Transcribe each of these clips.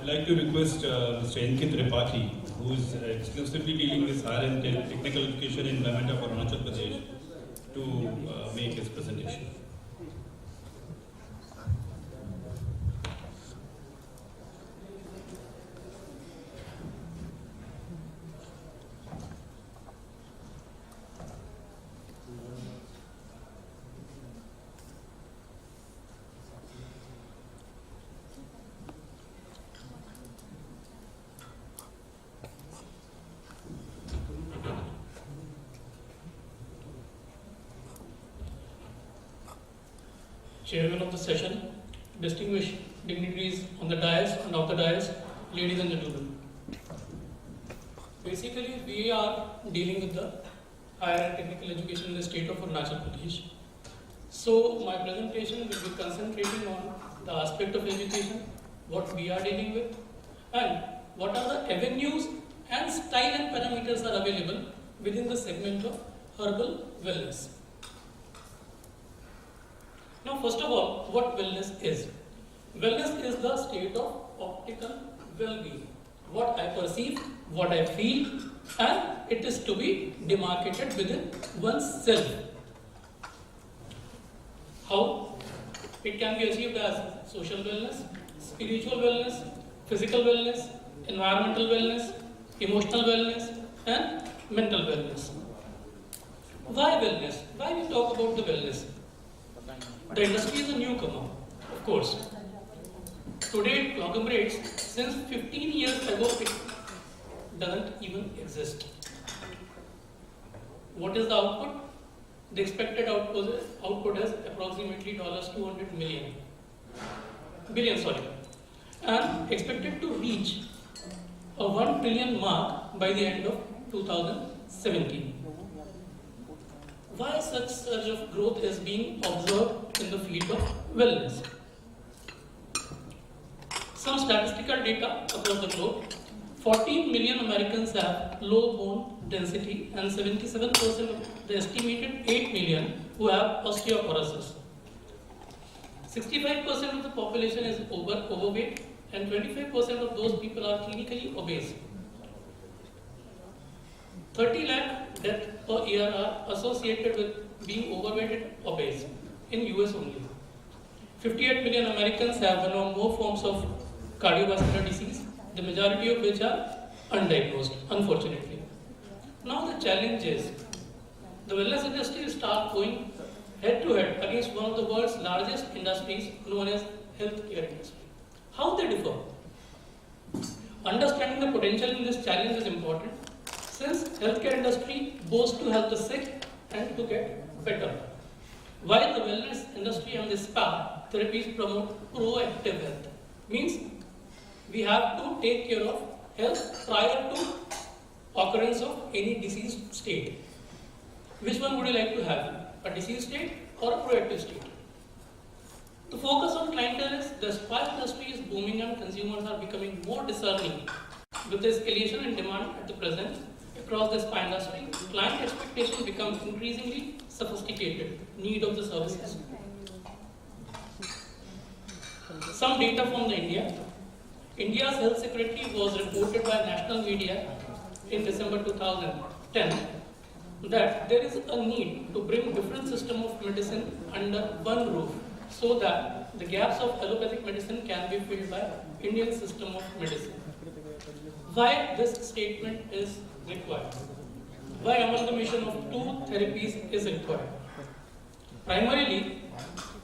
would like to request Mr. N.K. Tripathi, who is exclusively dealing with higher and technical education in government of Arunachal Pradesh, to make his presentation. Chairman of the session, distinguished dignitaries on the dais and off the dais, ladies and gentlemen. Basically, we are dealing with the higher and technical education in the state of Arunachal Pradesh. So, my presentation will be concentrating on the aspect of education, what we are dealing with, and what are the avenues and style and parameters are available within the segment of herbal wellness. Now, first of all, what wellness is? Wellness is the state of optical well-being. What I perceive, what I feel, and it is to be demarcated within oneself. How? It can be achieved as social wellness, spiritual wellness, physical wellness, environmental wellness, emotional wellness, and mental wellness. Why wellness? Why we talk about the wellness? The industry is a newcomer, of course. Today it conglomerates. Since 15 years ago, it doesn't even exist. What is the output? The expected output is approximately $200 billion, and expected to reach a 1 trillion mark by the end of 2017. Why such surge of growth is being observed in the field of wellness? Some statistical data across the globe. 14 million Americans have low bone density and 77% of the estimated 8 million who have osteoporosis. 65% of the population is overweight and 25% of those people are clinically obese. 30 lakh deaths per year are associated with being overweight and obese in US only. 58 million Americans have one or more forms of cardiovascular disease, the majority of which are undiagnosed, unfortunately. Now the challenge is, the wellness industry starts going head to head against one of the world's largest industries known as healthcare industry. How they differ? Understanding the potential in this challenge is important, since healthcare industry boasts to help the sick and to get better. While the wellness industry and the spa therapies promote proactive health, means we have to take care of health prior to occurrence of any disease state. Which one would you like to have? A disease state or a proactive state? The focus on clientele is the spa industry is booming and consumers are becoming more discerning. With the escalation in demand at the present across the spa industry, client expectation becomes increasingly sophisticated need of the services. Some data from the India. India's health secretary was reported by national media in December 2010 that there is a need to bring different system of medicine under one roof so that the gaps of allopathic medicine can be filled by Indian system of medicine. Why this statement is required? Why amalgamation of two therapies is required? Primarily,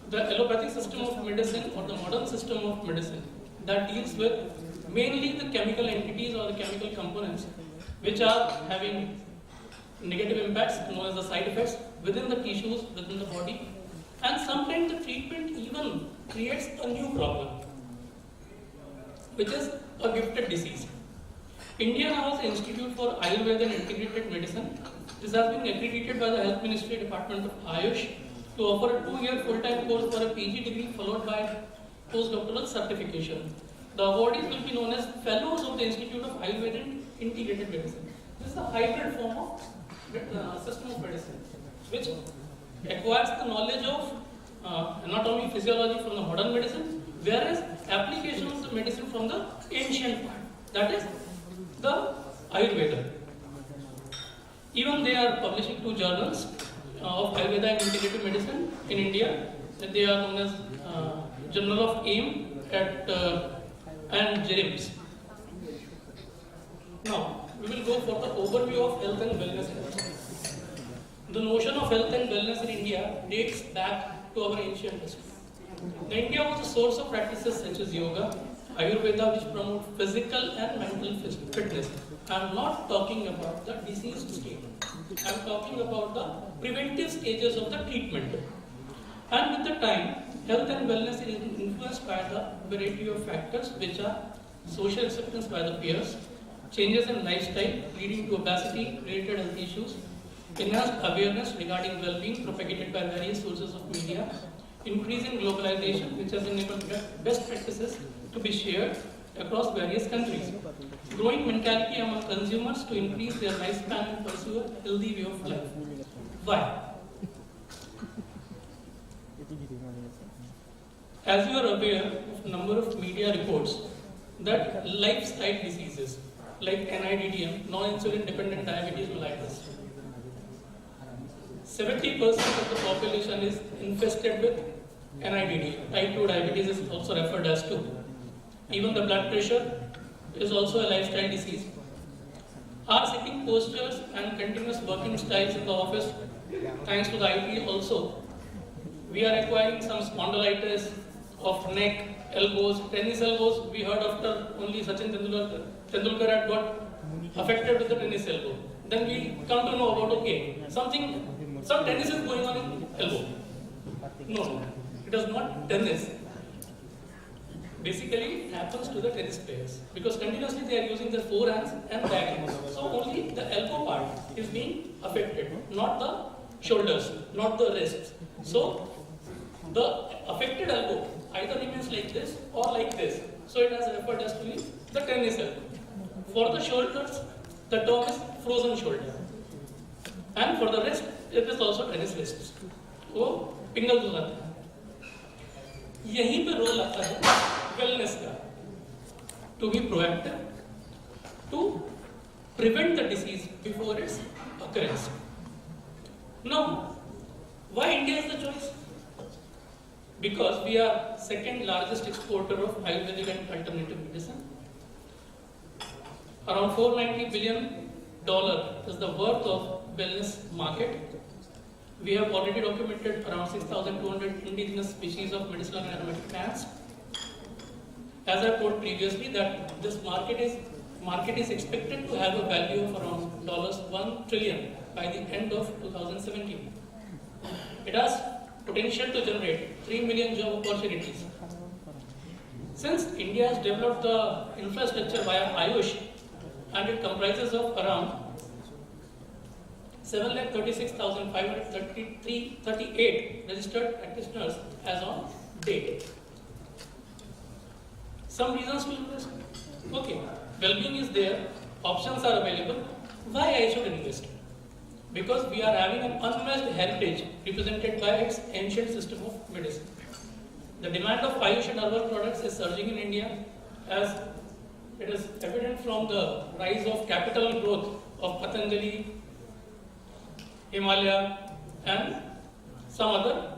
the allopathic system of medicine or the modern system of medicine that deals with mainly the chemical entities or the chemical components which are having negative impacts known as the side effects within the tissues, within the body, and sometimes the treatment even creates a new problem, which is a gifted disease. India now has an Institute for Ayurveda and Integrated Medicine. This has been accredited by the Health Ministry Department of Ayush to offer a 2-year full-time course for a PG degree followed by postdoctoral certification. The awardees will be known as Fellows of the Institute of Ayurveda and Integrated Medicine. This is a hybrid form of system of medicine, which acquires the knowledge of not only physiology from the modern medicine, whereas application of the medicine from the ancient part, that is the Ayurveda. Even they are publishing 2 journals of Ayurveda and integrative medicine in India. They are known as Journal of AIM and JERIMS. Now, we will go for the overview of health and wellness in India. The notion of health and wellness in India dates back to our ancient history. Now, India was a source of practices such as yoga, Ayurveda, which promote physical and mental fitness. I am not talking about the diseased state. I am talking about the preventive stages of the treatment. And with the time, health and wellness is influenced by the variety of factors which are social acceptance by the peers, changes in lifestyle leading to obesity, related health issues, enhanced awareness regarding well-being propagated by various sources of media, increasing globalization which has enabled best practices to be shared across various countries, growing mentality among consumers to increase their lifespan and pursue a healthy way of life. Why? As you are aware of a number of media reports that lifestyle diseases like NIDDM, non-insulin dependent diabetes mellitus, 70% of the population is infested with NIDDM. Type 2 diabetes is also referred as 2. Even the blood pressure is also a lifestyle disease. Our sitting postures and continuous working styles in the office, thanks to the IT also, we are acquiring some spondylitis of neck, elbows, tennis elbows. We heard after only Sachin Tendulkar had got affected with the tennis elbow. Then we come to know about, okay, some tennis is going on in elbow. No, it is not tennis. Basically, it happens to the tennis players because continuously they are using their forehands and backhands. So only the elbow part is being affected, not the shoulders, not the wrists. So the affected elbow either remains like this or like this. So it has referred as to be the tennis elbow. For the shoulders, the term is frozen shoulder. And for the wrist, it is also tennis wrists. वो पिंगल हो जाता है. यहीं पे role आता है wellness का. To be proactive, to prevent the disease before its occurrence. Now, why India is the choice? Because we are second largest exporter of Ayurvedic and alternative medicine. Around $490 billion is the worth of wellness market. We have already documented around 6,200 indigenous species of medicinal and aromatic plants. As I told previously, that this market is expected to have a value of around $1 trillion by the end of 2017. It has potential to generate 3 million job opportunities. Since India has developed the infrastructure via Ayush, and it comprises of around 736,538 registered practitioners as on date. Some reasons to invest. Okay, well-being is there, options are available. Why I should invest? Because we are having an unmatched heritage represented by its ancient system of medicine. The demand of Ayush and herbal products is surging in India, as it is evident from the rise of capital growth of Patanjali, Himalaya, and some other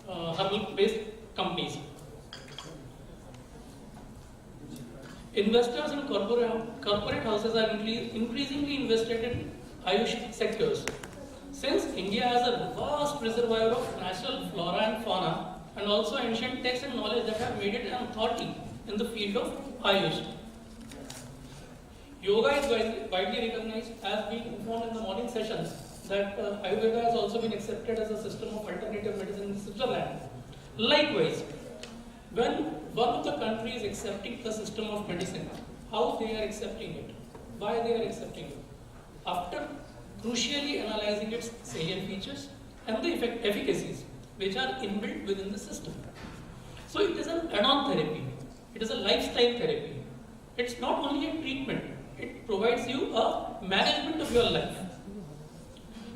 herbal-based companies. Investors in corporate houses are increasingly invested in Ayush sectors. Since India has a vast reservoir of natural flora and fauna and also ancient texts and knowledge that have made it an authority in the field of Ayush. Yoga is widely recognized, as being informed in the morning sessions, that Ayurveda has also been accepted as a system of alternative medicine in Switzerland. Likewise, when one of the countries is accepting the system of medicine, how they are accepting it, why they are accepting it, after crucially analyzing its salient features and the efficacies which are inbuilt within the system. So it is an add-on therapy, it is a lifestyle therapy. It's not only a treatment, it provides you a management of your life.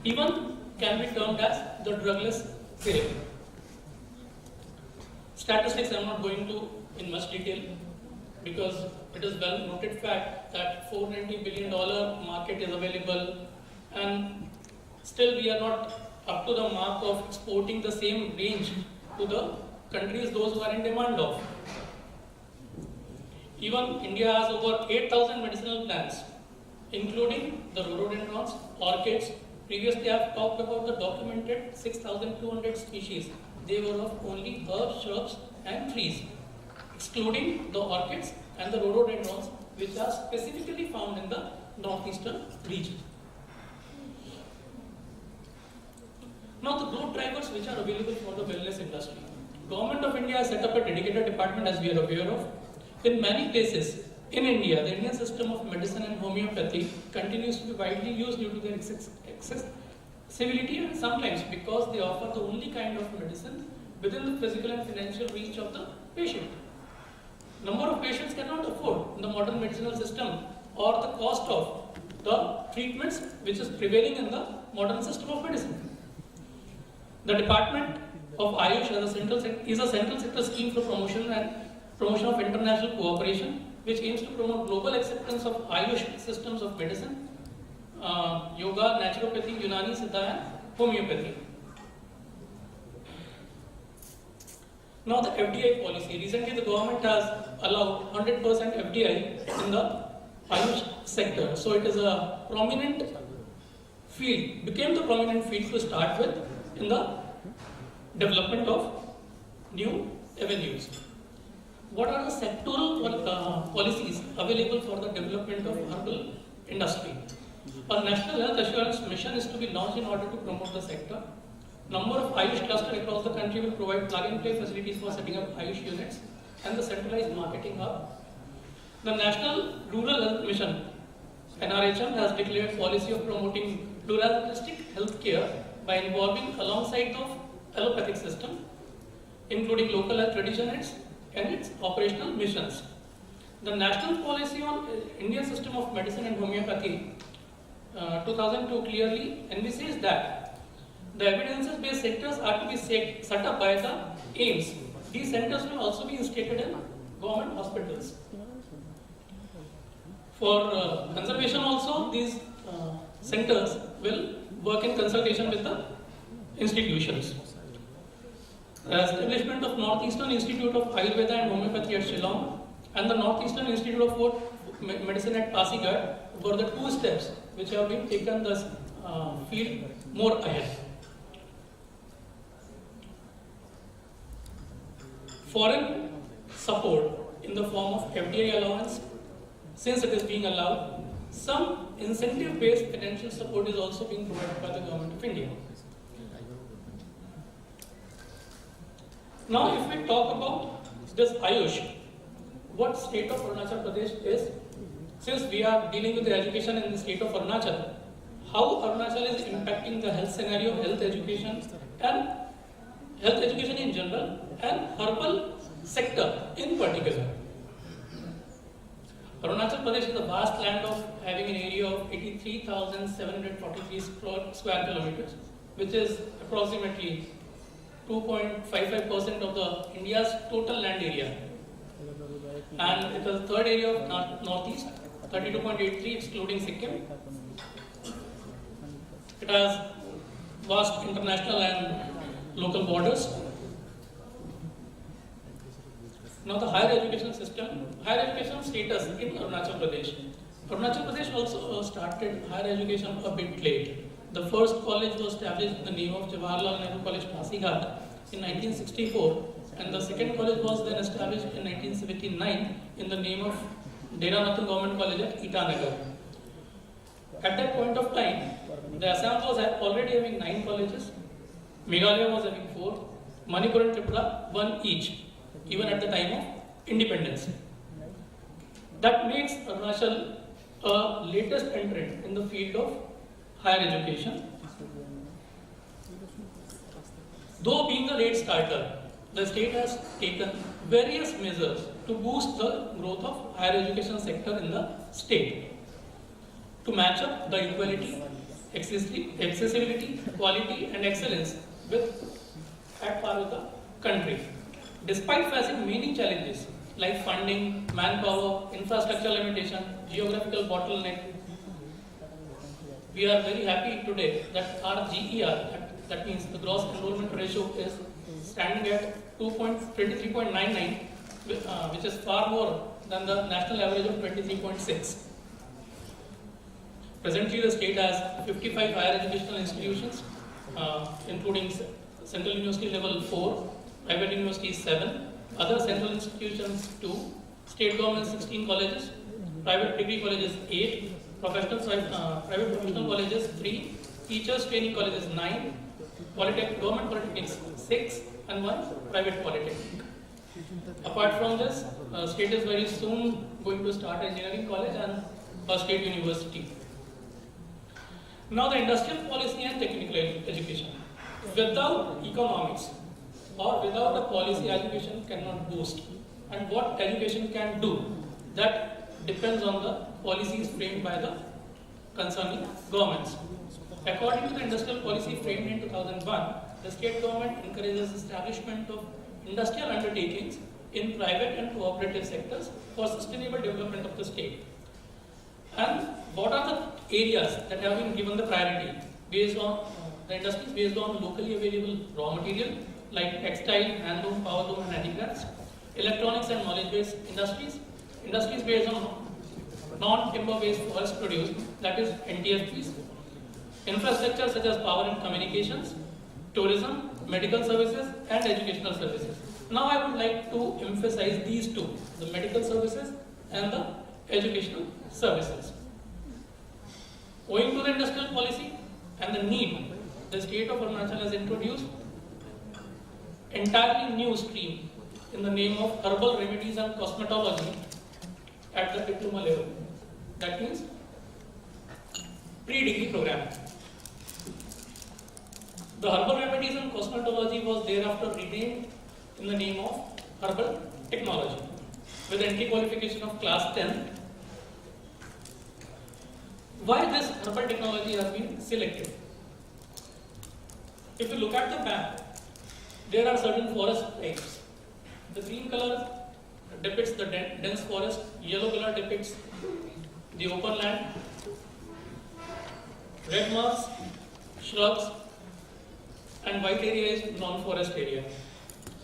Even can be termed as the drugless therapy. Statistics I am not going to in much detail because it is well noted fact that $490 billion market is available, and still we are not up to the mark of exporting the same range to the countries those who are in demand of. Even India has over 8,000 medicinal plants, including the rhododendrons, orchids. Previously I have talked about the documented 6,200 species. They were of only herbs, shrubs and trees, excluding the orchids and the rhododendrons, which are specifically found in the northeastern region. Now the growth drivers which are available for the wellness industry. Government of India has set up a dedicated department, as we are aware of. In many places in India, the Indian system of medicine and homeopathy continues to be widely used due to their accessibility, and sometimes because they offer the only kind of medicine within the physical and financial reach of the patient. Number of patients cannot afford the modern medicinal system or the cost of the treatments which is prevailing in the modern system of medicine. The Department of Ayush is a central sector scheme for promotion of international cooperation, which aims to promote global acceptance of Ayush systems of medicine, yoga, naturopathy, Unani, Siddha and homeopathy. Now the FDI policy. Recently the government has allowed 100% FDI in the Ayush sector. So it is a prominent field, became the prominent field to start with in the development of new avenues. What are the sectoral policies available for the development of herbal industry? A national health assurance mission is to be launched in order to promote the sector. Number of Ayush clusters across the country will provide plug-and-play facilities for setting up Ayush units and the centralized marketing hub. The National Rural Health Mission (NRHM) has declared policy of promoting pluralistic healthcare by involving alongside the allopathic system, including local health traditions and its operational missions. The national policy on Indian system of medicine and homeopathy 2002 clearly envisages that the evidence-based centers are to be set up by the AIMS. These centers will also be instated in government hospitals. For conservation also, these centers will work in consultation with the institutions. The establishment of Northeastern Institute of Ayurveda and Homeopathy at Shillong and the Northeastern Institute of Medicine at Pasighat were the two steps which have been taken the field more ahead. Foreign support in the form of FDI allowance, since it is being allowed, some incentive-based financial support is also being provided by the Government of India. Now, if we talk about this Ayush, what state of Arunachal Pradesh is, since we are dealing with the education in the state of Arunachal, how Arunachal is impacting the health scenario, health education in general, and herbal sector in particular. Arunachal Pradesh is a vast land of having an area of 83,743 square kilometers, which is approximately 2.55% of the India's total land area. And it is the third area of Northeast, 32.83 excluding Sikkim. It has vast international and local borders. Now the higher education system, higher education status in Arunachal Pradesh. Arunachal Pradesh also started higher education a bit late. The first college was established in the name of Jawaharlal Nehru College, Pasighat in 1964, and the second college was then established in 1979 in the name of Dera Nathun Government College at Itanagar. At that point of time, the Assam was already having 9 colleges, Meghalaya was having 4, Manipur and Tripura 1 each, even at the time of independence. That makes Arunachal a latest entrant in the field of higher education. Though being a late starter, the state has taken various measures to boost the growth of higher education sector in the state to match up the equality, accessibility, quality and excellence at par with the country. Despite facing many challenges like funding, manpower, infrastructure limitation, geographical bottleneck, we are very happy today that our GER, that means the gross enrollment ratio, is standing at 23.99, which is far more than the national average of 23.6. Presently, the state has 55 higher educational institutions, including Central University level 4, private universities 7, other central institutions 2, state government 16 colleges, private degree colleges 8, private professional colleges 3, teachers training colleges 9, government polytechnics 6, and 1 private polytechnic. Apart from this, state is very soon going to start engineering college and a state university. Now the industrial policy and technical education. Without economics or without a policy, education cannot boost. And what education can do, that depends on the policies framed by the concerning governments. According to the industrial policy framed in 2001, the state government encourages establishment of industrial undertakings in private and cooperative sectors for sustainable development of the state. And what are the areas that have been given the priority based on the industries based on locally available raw material like textile, handloom, powerloom, and handicrafts, electronics and knowledge-based industries, industries based on non-timber-based forest produce, that is NTFPs, infrastructure such as power and communications, tourism, medical services, and educational services. Now I would like to emphasize these two, the medical services and the educational services. Owing to the industrial policy and the need, the state of Arunachal has introduced entirely new stream in the name of herbal remedies and cosmetology at the diploma level. That means pre-degree program. The herbal remedies and cosmetology was thereafter renamed in the name of herbal technology with entry qualification of class 10. Why this herbal technology has been selected? If you look at the map, there are certain forest types. The green color depicts the dense forest, yellow color depicts the open land, red marks, shrubs, and white area is non-forest area.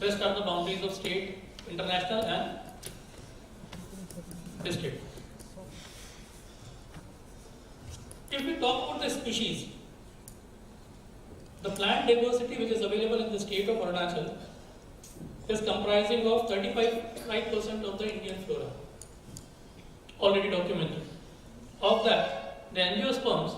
Rest are the boundaries of state, international, and district. If we talk about the species, the plant diversity which is available in the state of Arunachal is comprising of 35% of the Indian flora, already documented. Of that, the angiosperms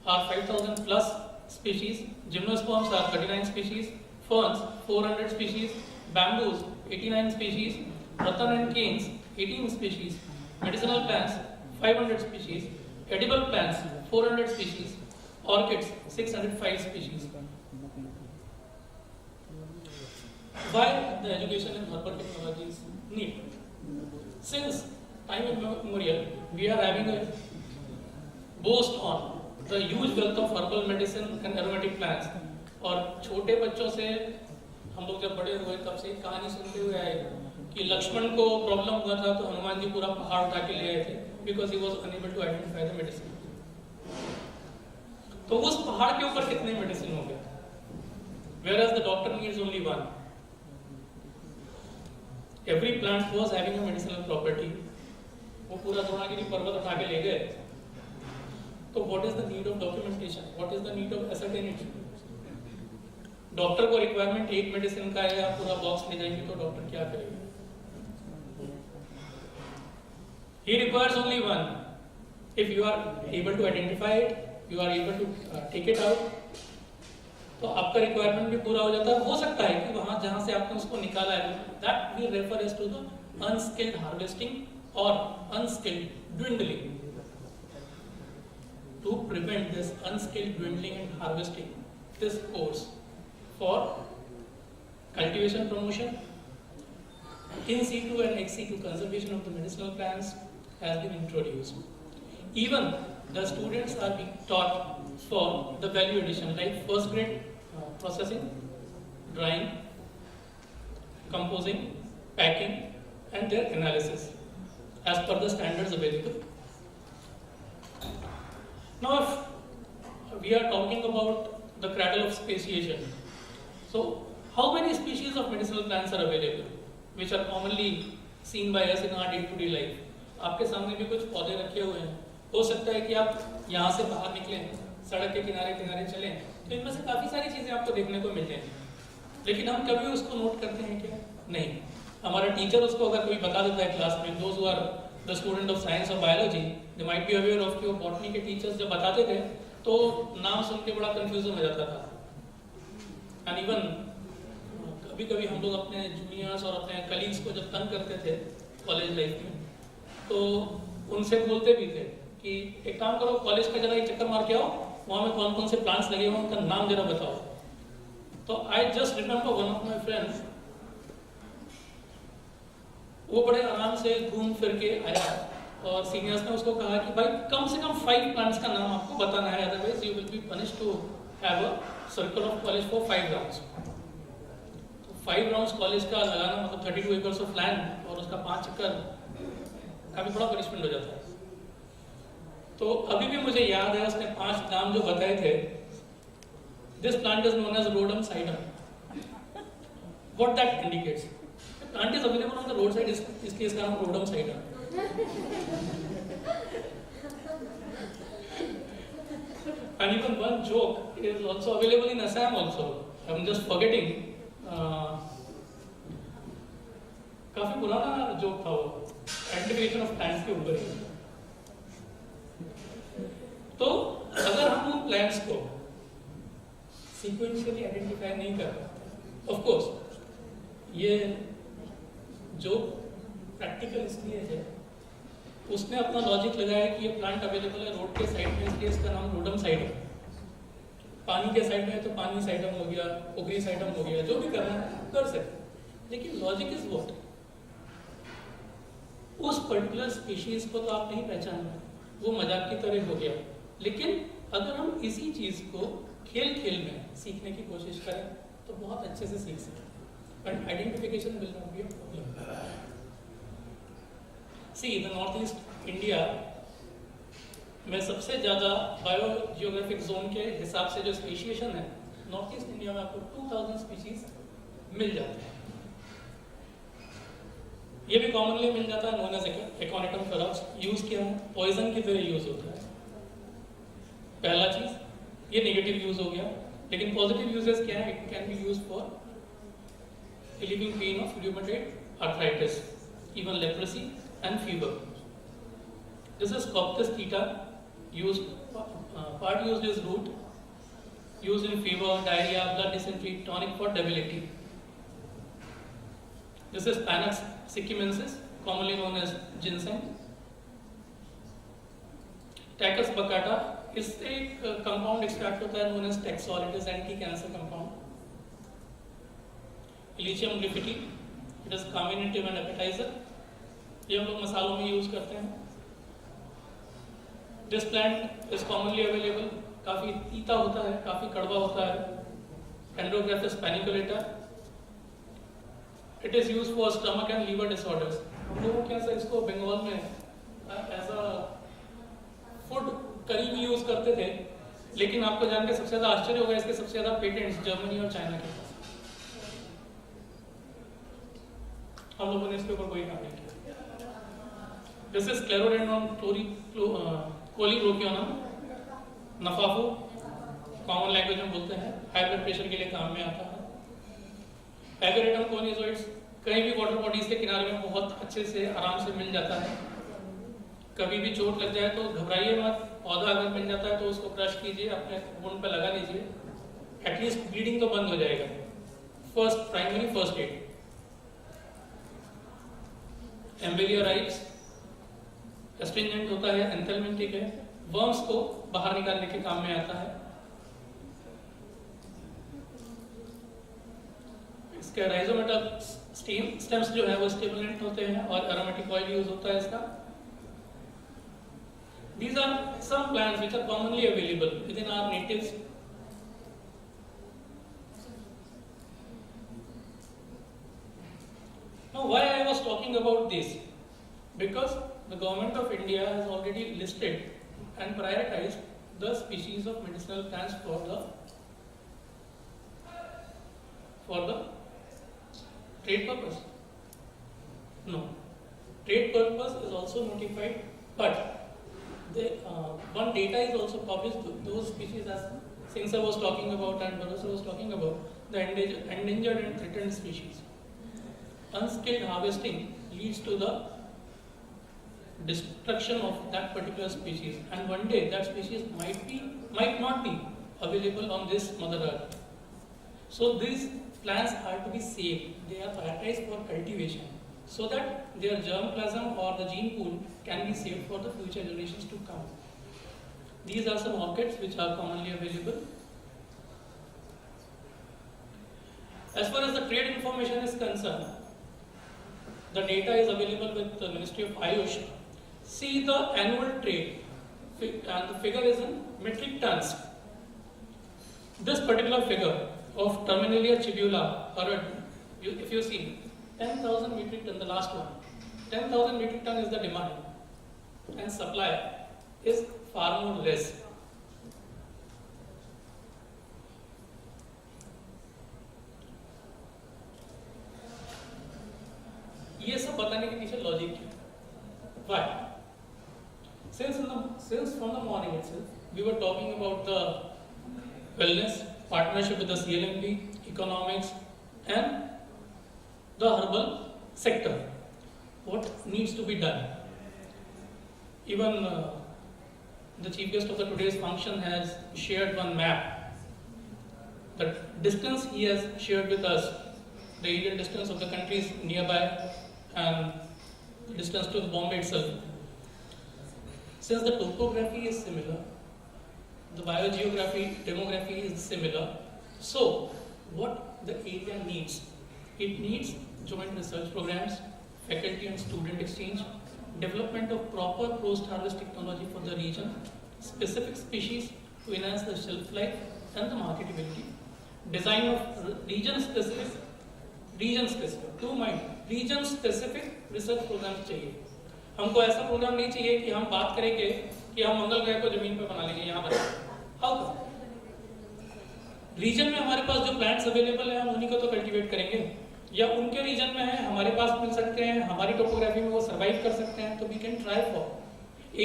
are 5,000 plus species, gymnosperms are 39 species, ferns 400 species, bamboos 89 species, rattan and canes 18 species, medicinal plants 500 species, edible plants 400 species, orchids 605 species. Why the education in herbal technology is needed? Since time immemorial, we are having a boast on the huge wealth of herbal medicine and aromatic plants. और छोटे बच्चों से हम लोग जब बड़े हुए तब से कहानी सुनते हुए आए कि लक्ष्मण को प्रॉब्लम हुआ था तो हनुमान जी पूरा पहाड़ उठा के ले आए थे because he was unable to identify the medicine. तो उस पहाड़ के ऊपर कितने मेडिसिन हो गए? Whereas the doctor needs only one. Every plant was having a medicinal property. वो पूरा द्रोणागिरी पर्वत उठा के ले गए. तो what is the need of documentation? What is the need of ascertainty? Doctor को रिक्वायरमेंट एक मेडिसिन का है, आप पूरा बॉक्स ले जाएंगे तो डॉक्टर क्या करेगा? He requires only one. If you are able to identify it, you are able to take it out, तो आपका रिक्वायरमेंट भी पूरा हो जाता है. हो सकता है कि वहां जहां से आपने उसको निकाला है, that we refer as to the unskilled harvesting or unskilled dwindling. To prevent this unskilled dwindling and harvesting, this course for cultivation promotion, in situ and ex situ conservation of the medicinal plants has been introduced. Even the students are being taught for the value addition like first grade processing, drying, composing, packing, and their analysis as per the standards available. Now, if we are talking about the cradle of speciation, so how many species of medicinal plants are available, which are commonly seen by us in our day-to-day life? आपके सामने भी कुछ पौधे रखे हुए हैं. हो सकता है कि आप यहाँ से बाहर निकलें, सड़क के किनारे किनारे चलें, तो इनमें से काफ़ी सारी चीज़ें आपको देखने को मिल जाएंगी. लेकिन हम कभी उसको नोट करते हैं क्या? नहीं. हमारा टीचर उसको अगर कोई बता देता है क्लास में, those who are the student of science or biology, they might be aware of कि वो बॉटनी के टीचर्स जब बताते थे तो नाम सुन के बड़ा कंफ्यूजन हो जाता था. एंड इवन कभी कभी हम लोग अपने जूनियर्स और अपने कलीग्स को जब तंग करते थे कॉलेज लाइफ में, तो उनसे बोलते भी थे कि एक काम करो, कॉलेज का जरा एक चक्कर मार के आओ, वहाँ में कौन कौन से प्लांट्स लगे हुए उनका नाम जरा बताओ. तो I just remember one of my friends, वो बड़े आराम से घूम फिर के आया और सीनियर्स ने उसको कहा कि भाई कम से कम 5 प्लांट्स का नाम आपको बताना है, otherwise you will be punished to have a circle of college for 5 rounds. 5 rounds college का लगाना मतलब 32 एकर्स ऑफ लैंड और उसका 5 चक्कर काफी बड़ा पनिशमेंट हो जाता है. तो अभी भी मुझे याद है उसने 5 नाम जो बताए थे. This plant is known as rodum sidum. What that indicates? Plant is available on the road side, इसलिए इसका नाम rodum sidum. And even one joke is also available in Assam also. I'm just forgetting. काफी पुराना joke था वो, identification of plants के ऊपर. तो अगर हम उन प्लांट्स को सीक्वेंशियली आइडेंटिफाई नहीं कर पाते, ऑफ कोर्स ये जो प्रैक्टिकल इसलिए है, उसने अपना लॉजिक लगाया कि ये प्लांट अवेलेबल है रोड के साइड में, इसलिए इसका नाम रोडम साइडम. पानी के साइड में तो पानी साइडम हो गया, पोखरी साइडम हो गया, जो भी करना है कर सकते. लेकिन लॉजिक इज व्हाट? उस पर्टिकुलर स्पीशीज को तो आप नहीं पहचान रहे, वो मजाक की तरह हो गया. लेकिन अगर हम इसी चीज को खेल खेल में सीखने की कोशिश करें तो बहुत अच्छे से सीख सकते. But identification will not be a problem. See the north east India में सबसे ज़्यादा बायो जियोग्राफिक जोन के हिसाब से जो स्पेशिएशन है, नॉर्थ ईस्ट इंडिया में आपको 2000 स्पीशीज मिल जाते हैं. ये भी कॉमनली मिल जाता है, known as Aconitum ferox. Use क्या है? पॉइजन की तरह यूज होता है. पहला चीज ये नेगेटिव यूज हो गया. लेकिन पॉजिटिव यूजेस क्या है? It can be use for relieving pain of rheumatoid arthritis, even leprosy and fever. This is Coptis theta, used part used as root, used in fever, diarrhea, blood dysentery, tonic for debility. This is Panax sikimensis, commonly known as ginseng. Tachus baccata, इससे एक compound extract होता है known as Taxol. It is anti-cancer compound. Elysium leafy, it is carminative and appetizer. ये हम लोग मसालों में use करते हैं. This plant is commonly available. काफी तीता होता है, काफी कड़वा होता है. Andrographis paniculata. It is used for stomach and liver disorders. हम लोगों क्या सर इसको बंगाल में ऐसा फूड करी भी यूज करते थे. लेकिन आपको जान के सबसे ज्यादा आश्चर्य होगा, इसके सबसे ज्यादा पेटेंट्स जर्मनी और चाइना के पास. हम लोगों ने इसके ऊपर कोई काम नहीं किया. दिस इज क्लेरोडेंड्रॉन कोलीब्रोकियोनम नफाफू, कॉमन लैंग्वेज में बोलते हैं. हाई ब्लड प्रेशर के लिए काम में आता है. एगरेटम कोनिजोइड्स कहीं भी वाटर बॉडीज के किनारे में बहुत अच्छे से आराम से मिल जाता है. कभी भी चोट लग जाए तो घबराइए मत. पौधा अगर मिल जाता है तो उसको क्रश कीजिए, अपने वुंड पे लगा लीजिए, एटलीस्ट ब्लीडिंग तो बंद हो जाएगा. First primary first aid. Embelia राइट्स एस्ट्रिंजेंट होता है, एंथेल्मेंटिक है, वर्म्स को बाहर निकालने के काम में आता है. इसके राइजोमेटा स्टेम्स जो है वो स्टिमुलेंट होते हैं और एरोमेटिक ऑयल यूज होता है इसका. These are some plants which are commonly available within our natives. Now, why I was talking about this? Because the government of India has already listed and prioritized the species of medicinal plants for the trade purpose. No, trade purpose is also notified, but one data is also published. Those species, as Singh sir was talking about and Bharat sir was talking about, the endangered and threatened species. Unskilled harvesting leads to the destruction of that particular species, and one day that species might not be available on this mother earth. So these plants are to be saved. They are prioritized for cultivation, so that their germplasm or the gene pool can be saved for the future generations to come. These are some orchids which are commonly available. As far as the trade information is concerned, the data is available with the Ministry of Ayush. See the annual trade, and the figure is in metric tons. This particular figure of Terminalia chibula, if you see, 10,000 metric ton, the last one. 10,000 metric ton is the demand, and supply is far more less. ये सब बताने के पीछे logic है. Why? Since from the morning itself, we were talking about the wellness, partnership with the CLMV, economics, and the herbal sector. What needs to be done? Even the chief guest of the today's function has shared one map. The distance he has shared with us, the aerial distance of the countries nearby, and the distance to the Bombay itself. Since the topography is similar, the biogeography, demography is similar, so what the area needs? It needs joint research programs, faculty and student exchange, development of proper post-harvest technology for the region, specific species to enhance the shelf life and the marketability, design of region-specific research programme चाहिए. हमको ऐसा programme नहीं चाहिए कि हम बात करेंगे कि हम मंगल ग्रह को जमीन पे बना लेंगे, यहाँ बना. How come? रीजन में हमारे पास जो प्लांट्स अवेलेबल है हम उन्हीं को तो कल्टीवेट करेंगे, या उनके रीजन में है हमारे पास मिल सकते हैं, हमारी टोपोग्राफी में वो सर्वाइव कर सकते हैं, तो we can try for.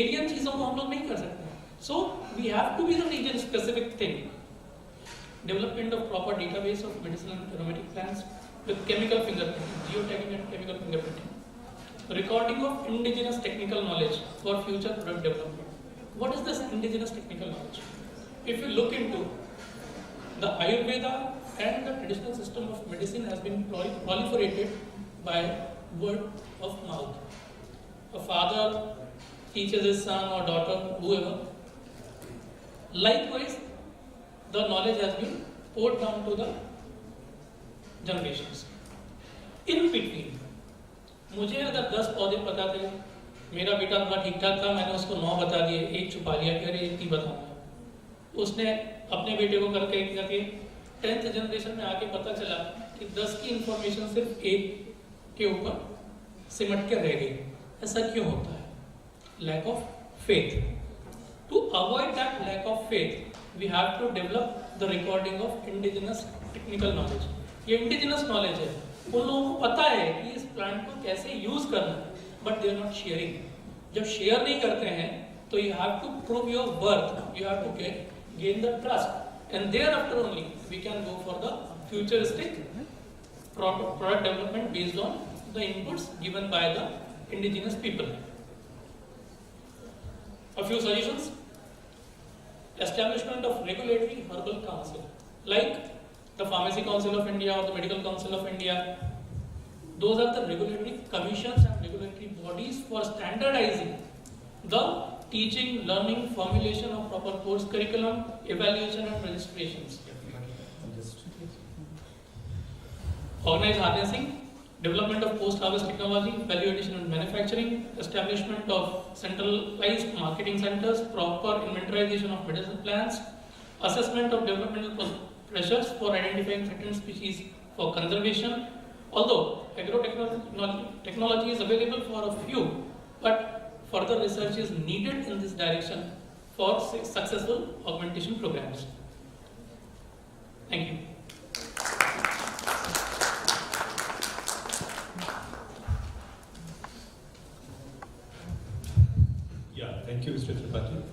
Alien चीजों को हम लोग नहीं कर सकते हैं. So we have to be the region specific thing. Development of proper database of medicinal and aromatic plants with chemical fingerprinting, geotagging and chemical fingerprinting. Recording of indigenous technical knowledge for future product development. What is this indigenous technical knowledge? If you look into the Ayurveda and the traditional system of medicine has been proliferated by word of mouth. A father teaches his son or daughter, whoever. Likewise, the knowledge has been poured down to the generations. In between, मुझे अगर 10 पौधे पता थे, मेरा बेटा थोड़ा ठीक ठाक था, मैंने उसको 9 बता दिए, एक छुपा लिया कि अरे एक नहीं बताऊंगा. उसने अपने बेटे को करके 10th जनरेशन में आके पता चला कि 10 की इंफॉर्मेशन सिर्फ एक के ऊपर सिमट के रह गई. ऐसा क्यों होता है? Lack of faith. To avoid that lack of faith, we have to develop the recording of indigenous technical knowledge. ये इंडिजिनस नॉलेज है, उन लोगों को पता है कि इस प्लांट को कैसे यूज करना है, but they are not sharing. जब शेयर नहीं करते हैं तो you have to prove your worth, you have to gain the trust, and thereafter only we can go for the futuristic product development based on the inputs given by the indigenous people. A few suggestions: establishment of regulatory herbal council, like the Pharmacy Council of India or the Medical Council of India. Those are the regulatory commissions and regulatory bodies for standardizing the teaching, learning, formulation of proper course curriculum, evaluation and registrations. Organized harnessing, development of post-harvest technology, value addition and manufacturing, establishment of centralized marketing centers, proper inventorization of medicinal plants, assessment of developmental pressures for identifying threatened species for conservation, Although technology is available for a few, but further research is needed in this direction for successful augmentation programs. Thank you. Yeah, thank you, Mr. Tripathi.